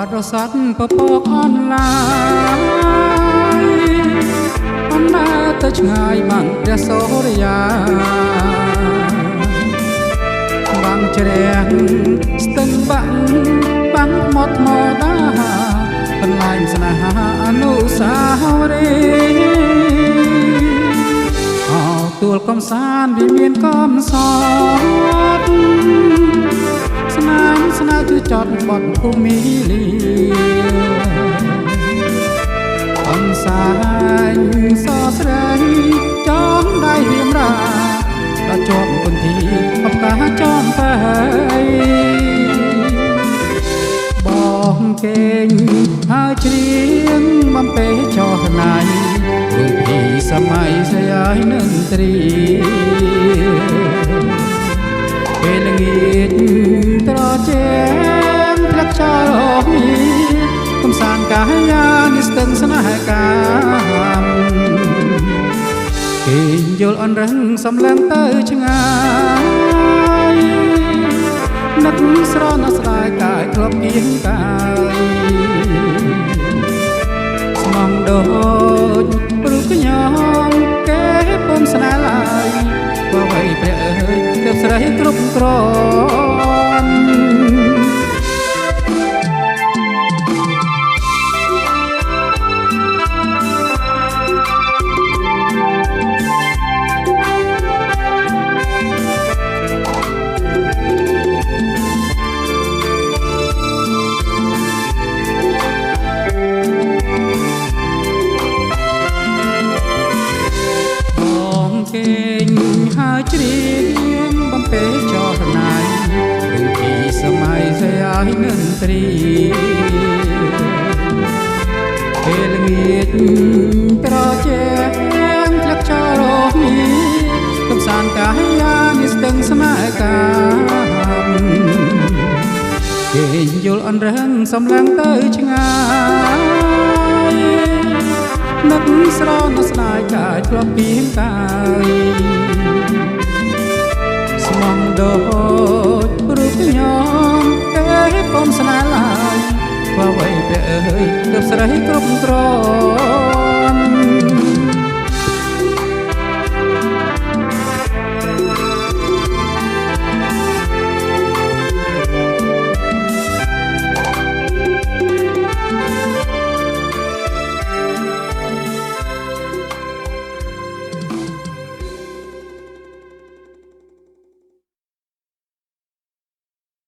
ត់រស័តពពកអនឡាញអនណាទៅឆ្ងាយបាំងព្រះសូរិយាបាំងជ្រះស្ទឹងបាក់បាំងមកថ្មដាបន្លាយស្នេហាអនុស្សាវរីយ៍អោទួលកំសាន្តវិមានកំសត់ស្នាមស្នាគឺចត់បត់ភូមិលីអនសាញសស្រីចងដៃរៀមរាដល់ជាប់គុនទីអបកាចំបែបងគេងហើយច្រៀងបំពេចោះណៃរូបពីសម័យស្យាយនឹងត្រីពេលល្ងាចត្រជាងផ្លាក់ចោលអស់នេះកំសាន្តកាយានេះស្ទឹងស្នេហ៍កាមគេយល់អនរឹងសំឡឹងទៅឆ្ងាយនឹកស្រណស្ដាយកាយធ្លាប់គៀងកាយស្មងដូចព្រឹកខ្ញុំគេពុំស្នេហ៍ឡើយបើអ្វីព្រះអើយទើបស្រីគ្រប់គ្រាន់គេងហើយច្រៀងបំពេចោះណៃរូបពីសម័យស្យាយនឹងត្រីពេលល្ងាចត្រជាងធ្លាក់ចោលរស់នេះកំសាន្តកាយានេះស្ទឹងស្នេហ៍កាមគេយល់អនរឹងសំឡឹងទៅឆ្ងាយនឹកស្រណស្ដាយកាយធ្លាប់គៀងកាយស្មងដូច